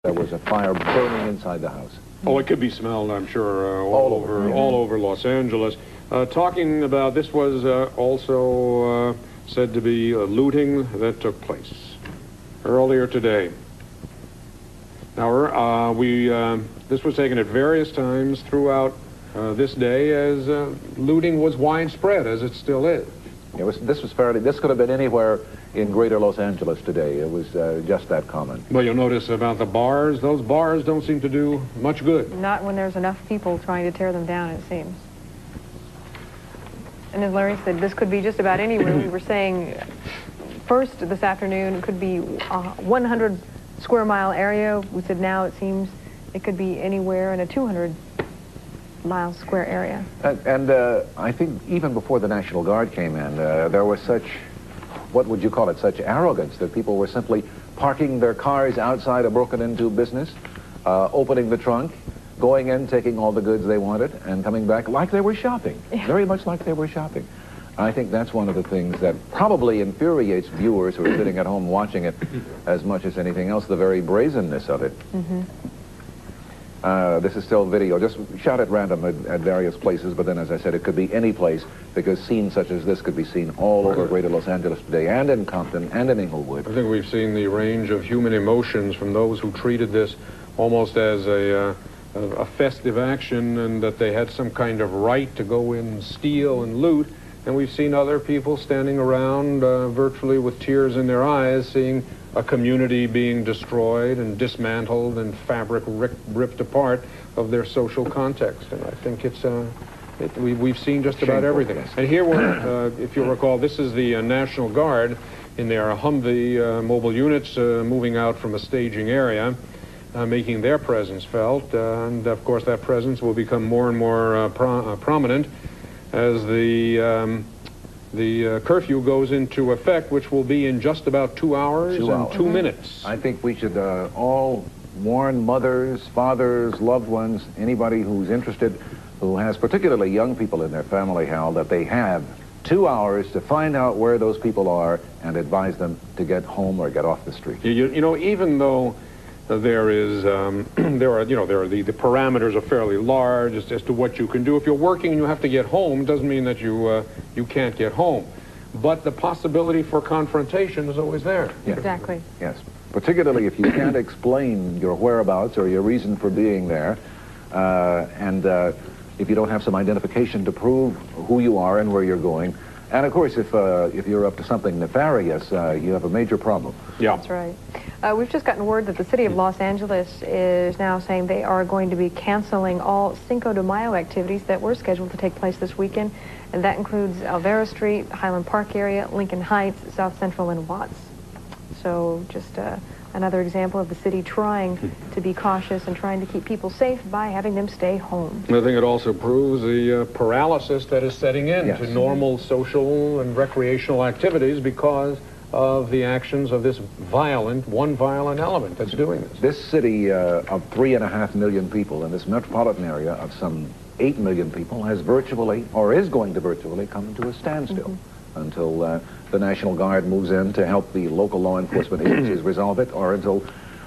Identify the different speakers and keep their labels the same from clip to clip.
Speaker 1: There was a fire burning inside the house.
Speaker 2: Oh, it could be smelled, I'm sure, all over Los Angeles. Talking about this was also said to be looting that took place earlier today. Now, this was taken at various times throughout this day as looting was widespread, as it still is.
Speaker 1: This could have been anywhere in greater Los Angeles today. It was just that common.
Speaker 2: Well, you'll notice about the bars, those bars don't seem to do much good.
Speaker 3: Not when there's enough people trying to tear them down, it seems. And as Larry said, this could be just about anywhere. We were saying first this afternoon it could be a 100 square mile area. We said now it seems it could be anywhere in a 200-mile square area.
Speaker 1: And I think even before the National Guard came in, there was such, what would you call it, such arrogance that people were simply parking their cars outside a broken-into business, opening the trunk, going in, taking all the goods they wanted, and coming back like they were shopping, very much like they were shopping. I think that's one of the things that probably infuriates viewers who are sitting at home watching it as much as anything else, the very brazenness of it. This is still video, just shot at random at various places, but then, as I said, it could be any place, because scenes such as this could be seen all over greater Los Angeles today, and in Compton, and in Inglewood.
Speaker 2: I think we've seen the range of human emotions from those who treated this almost as a festive action, and that they had some kind of right to go in and steal and loot. And we've seen other people standing around virtually with tears in their eyes, seeing a community being destroyed and dismantled and fabric ripped apart of their social context. And I think it's we've seen just about everything. And here, if you'll recall, this is the National Guard in their Humvee mobile units moving out from a staging area, making their presence felt. And of course, that presence will become more and more prominent as the curfew goes into effect, which will be in just about 2 hours and 2 minutes.
Speaker 1: I think we should all warn mothers, fathers, loved ones, anybody who's interested, who has particularly young people in their family, Hal, that they have 2 hours to find out where those people are and advise them to get home or get off the street.
Speaker 2: You know, even though there is, the parameters are fairly large as to what you can do. If you're working and you have to get home, doesn't mean that you can't get home. But the possibility for confrontation is always there.
Speaker 1: Yes.
Speaker 3: Exactly.
Speaker 1: Yes, particularly if you can't explain your whereabouts or your reason for being there, and if you don't have some identification to prove who you are and where you're going. And of course, if you're up to something nefarious, you have a major problem.
Speaker 2: Yeah.
Speaker 3: That's right. We've just gotten word that the city of Los Angeles is now saying they are going to be canceling all Cinco de Mayo activities that were scheduled to take place this weekend, and that includes Alvera Street, Highland Park area, Lincoln Heights, South Central, and Watts. So just another example of the city trying to be cautious and trying to keep people safe by having them stay home.
Speaker 2: I think it also proves the paralysis that is setting in to normal social and recreational activities because of the actions of this one violent element that's doing this.
Speaker 1: This city of 3.5 million people in this metropolitan area of some 8 million people has virtually, or is going to virtually, come to a standstill until the National Guard moves in to help the local law enforcement agencies resolve it, or until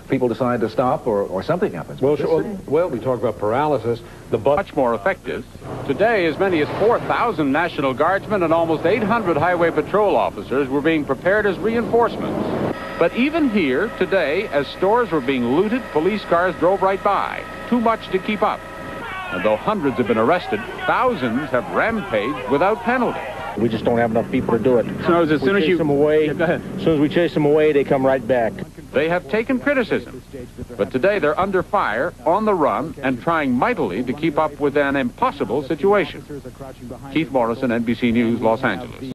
Speaker 1: people decide to stop, or something happens.
Speaker 2: Well, we talk about paralysis.
Speaker 4: Much more effective. Today, as many as 4,000 National Guardsmen and almost 800 highway patrol officers were being prepared as reinforcements. But even here, today, as stores were being looted, police cars drove right by. Too much to keep up. And though hundreds have been arrested, thousands have rampaged without penalty.
Speaker 5: We just don't have enough people to do it.
Speaker 4: So as soon as
Speaker 5: them away, as soon as we chase them away, they come right back.
Speaker 4: They have taken criticism, but today they're under fire, on the run, and trying mightily to keep up with an impossible situation. Keith Morrison, NBC News, Los Angeles.